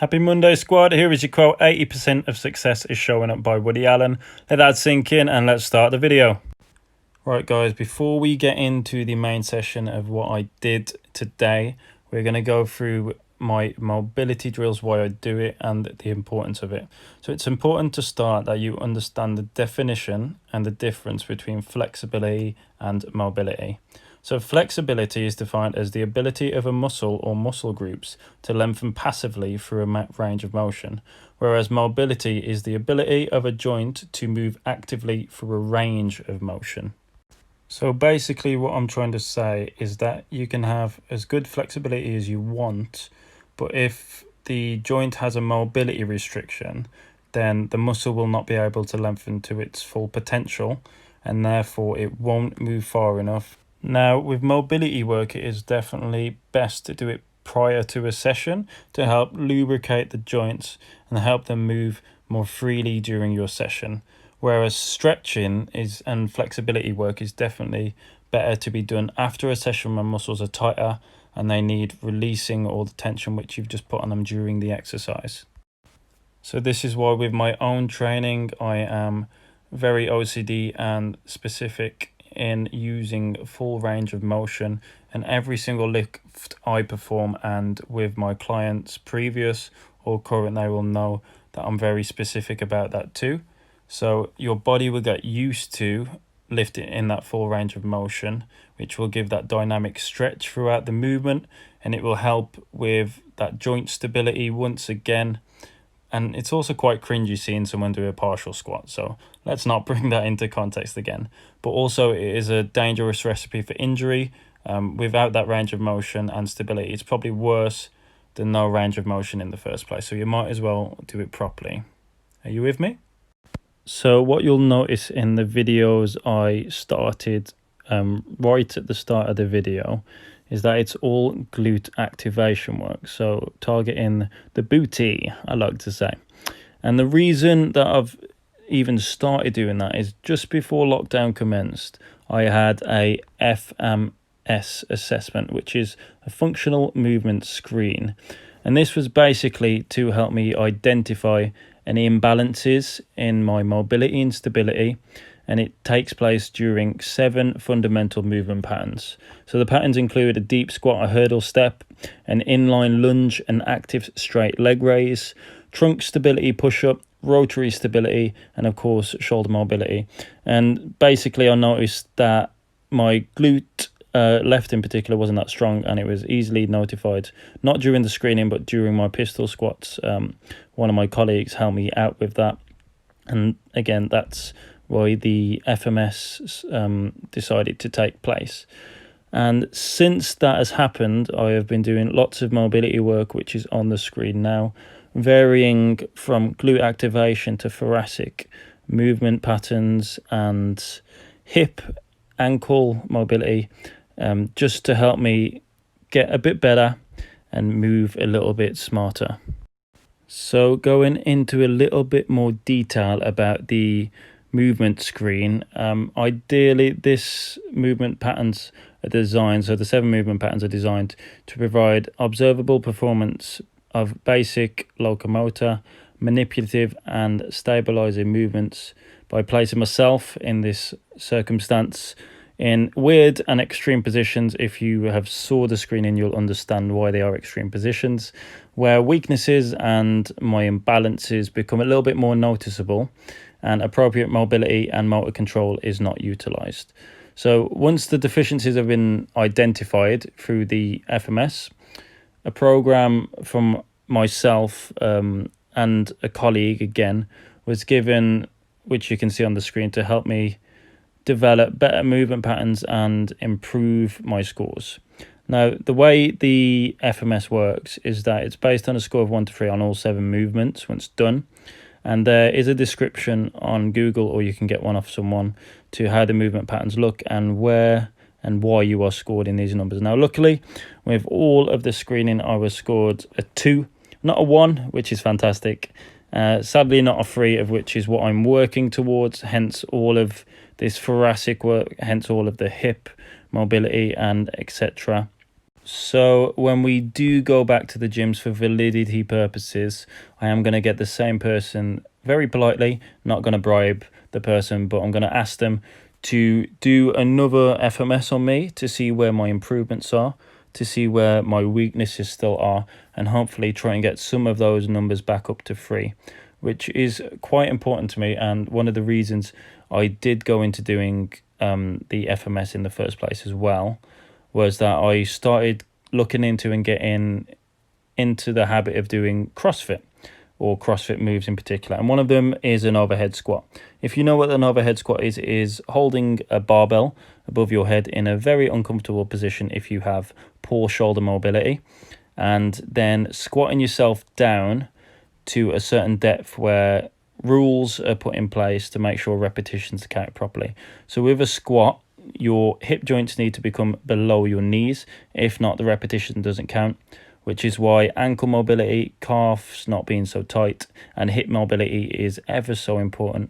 Happy Monday, squad. Here is your quote: 80% of success is showing up by Woody Allen. Let that sink in and let's start the video. Right, guys, before we get into the main session of what I did today, we're going to go through my mobility drills, why I do it, and the importance of it. So it's important to start that you understand the definition and the difference between flexibility and mobility. So flexibility is defined as the ability of a muscle or muscle groups to lengthen passively through a range of motion, whereas mobility is the ability of a joint to move actively through a range of motion. So basically what I'm trying to say is that you can have as good flexibility as you want, but if the joint has a mobility restriction, then the muscle will not be able to lengthen to its full potential, and therefore it won't move far enough. Now, with mobility work, it is definitely best to do it prior to a session to help lubricate the joints and help them move more freely during your session. Whereas stretching and flexibility work is definitely better to be done after a session when muscles are tighter and they need releasing all the tension which you've just put on them during the exercise. So this is why with my own training, I am very OCD and specific in using full range of motion, and every single lift I perform and with my clients previous or current, they will know that I'm very specific about that too. So your body will get used to lifting in that full range of motion, which will give that dynamic stretch throughout the movement, and it will help with that joint stability once again. And it's also quite cringy seeing someone do a partial squat, so let's not bring that into context again. But also it is a dangerous recipe for injury. Without that range of motion and stability, it's probably worse than no range of motion in the first place. So you might as well do it properly. Are you with me? So what you'll notice in the videos I started right at the start of the video is that it's all glute activation work, so targeting the booty, I like to say. And the reason that I've even started doing that is just before lockdown commenced, I had a FMS assessment, which is a functional movement screen. And this was basically to help me identify any imbalances in my mobility and stability, and it takes place during 7 fundamental movement patterns. So the patterns include a deep squat, a hurdle step, an inline lunge, an active straight leg raise, trunk stability push-up, rotary stability, and of course shoulder mobility. And basically I noticed that my glute left in particular wasn't that strong, and it was easily notified, not during the screening but during my pistol squats. One of my colleagues helped me out with that, and again that's why the FMS decided to take place. And since that has happened, I have been doing lots of mobility work, which is on the screen now, varying from glute activation to thoracic movement patterns and hip ankle mobility, just to help me get a bit better and move a little bit smarter. So going into a little bit more detail about the movement screen, ideally this movement patterns are designed, so the 7 movement patterns are designed to provide observable performance of basic locomotor, manipulative and stabilizing movements by placing myself in this circumstance in weird and extreme positions. If you have saw the screening, you'll understand why they are extreme positions, where weaknesses and my imbalances become a little bit more noticeable and appropriate mobility and motor control is not utilized. So once the deficiencies have been identified through the FMS, a program from myself and a colleague again was given, which you can see on the screen, to help me develop better movement patterns and improve my scores. Now, the way the FMS works is that it's based on a score of 1 to 3 on all 7 movements once done. And there is a description on Google, or you can get one off someone, to how the movement patterns look and where and why you are scored in these numbers. Now, luckily, with all of the screening, I was scored a 2, not a 1, which is fantastic. Sadly, not a 3, of which is what I'm working towards, hence all of this thoracic work, hence all of the hip mobility and etc. So when we do go back to the gyms for validity purposes, I am going to get the same person very politely, not going to bribe the person, but I'm going to ask them to do another FMS on me to see where my improvements are, to see where my weaknesses still are, and hopefully try and get some of those numbers back up to 3, which is quite important to me. And one of the reasons I did go into doing the FMS in the first place as well was that I started looking into and getting into the habit of doing CrossFit, or CrossFit moves in particular. And one of them is an overhead squat. If you know what an overhead squat is holding a barbell above your head in a very uncomfortable position if you have poor shoulder mobility, and then squatting yourself down to a certain depth where rules are put in place to make sure repetitions count properly. So with a squat, your hip joints need to become below your knees. If not, the repetition doesn't count, which is why ankle mobility, calves not being so tight, and hip mobility is ever so important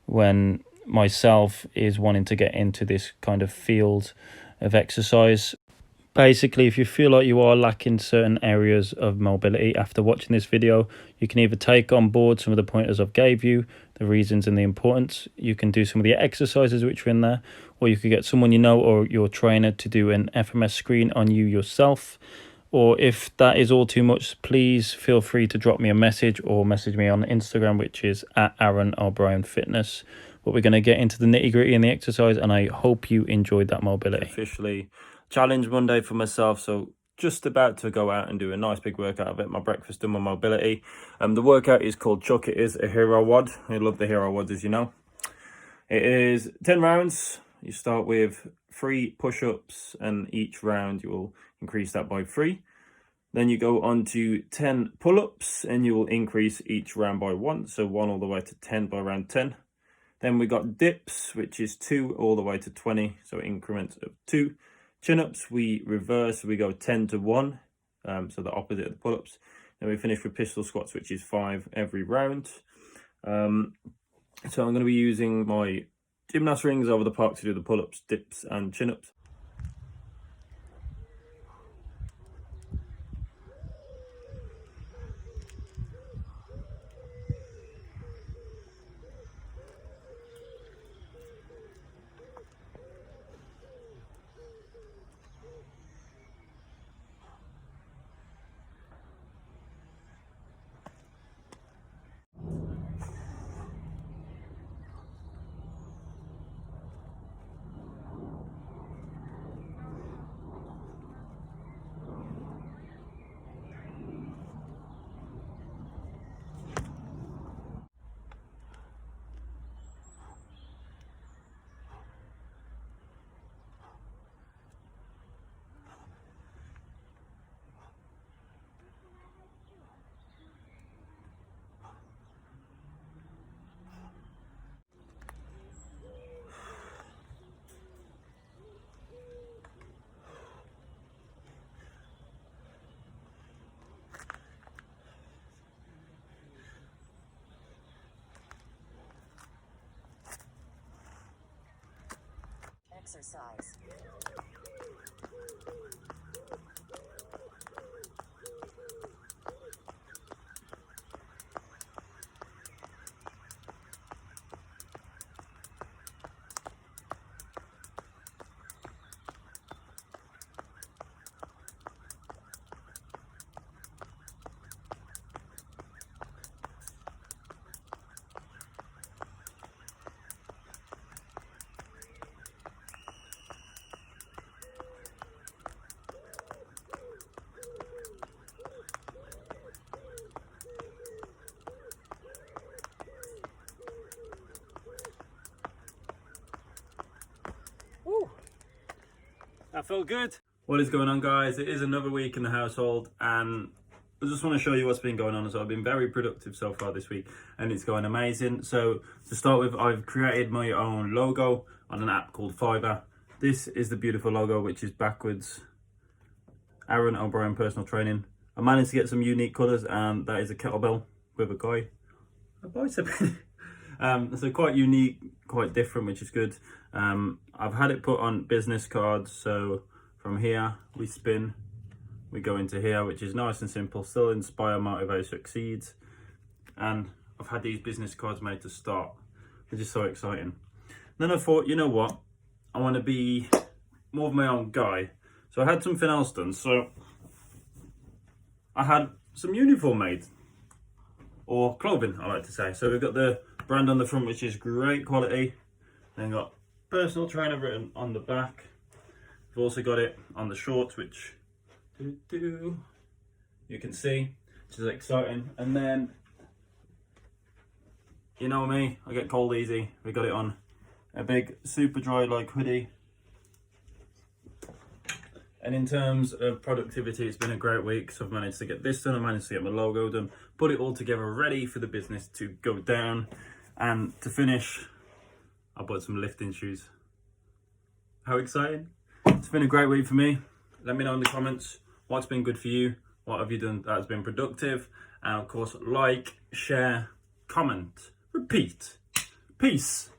when myself is wanting to get into this kind of field of exercise. Basically, if you feel like you are lacking certain areas of mobility after watching this video, you can either take on board some of the pointers I've gave you, the reasons and the importance. You can do some of the exercises which are in there, or you could get someone you know or your trainer to do an FMS screen on you yourself. Or if that is all too much, please feel free to drop me a message or message me on Instagram, which is at Aaron O'Brien Fitness. But we're going to get into the nitty gritty and the exercise, and I hope you enjoyed that mobility. Officially Challenge Monday for myself, so just about to go out and do a nice big workout of it. My breakfast and my mobility. The workout is called Chuck It Is a Hero WOD. I love the Hero WODs, as you know. It is 10 rounds. You start with 3 push-ups, and each round you will increase that by 3. Then you go on to 10 pull-ups, and you will increase each round by 1, so 1 all the way to 10 by round 10. Then we got dips, which is 2 all the way to 20, so increments of 2. Chin-ups, we reverse, we go 10 to 1, so the opposite of the pull-ups. Then we finish with pistol squats, which is 5 every round. So I'm going to be using my gymnast rings over the park to do the pull-ups, dips and chin-ups. Exercise. Woo. That felt good. What is going on, guys? It is another week in the household, and I just want to show you what's been going on. So I've been very productive so far this week, and it's going amazing. So to start with, I've created my own logo on an app called Fiverr. This is the beautiful logo, which is backwards. Aaron O'Brien Personal Training. I managed to get some unique colours, and that is a kettlebell with a bicep. So quite unique, quite different, which is good. I've had it put on business cards, so from here we spin we go into here, which is nice and simple, still inspire, motivate, succeed. And I've had these business cards made to start, which is so exciting. Then I thought, you know what, I want to be more of my own guy. So I had something else done. So I had some uniform made, or clothing, I like to say. So we've got the brand on the front, which is great quality. Then got personal trainer written on the back. We've also got it on the shorts, which you can see, which is exciting. And then, you know me, I get cold easy. We got it on a big super dry like hoodie. And in terms of productivity, it's been a great week. So I've managed to get this done, I managed to get my logo done, put it all together ready for the business to go down. And to finish, I bought some lifting shoes. How exciting. It's been a great week for me. Let me know in the comments what's been good for you, what have you done that has been productive, and of course like, share, comment, repeat. Peace.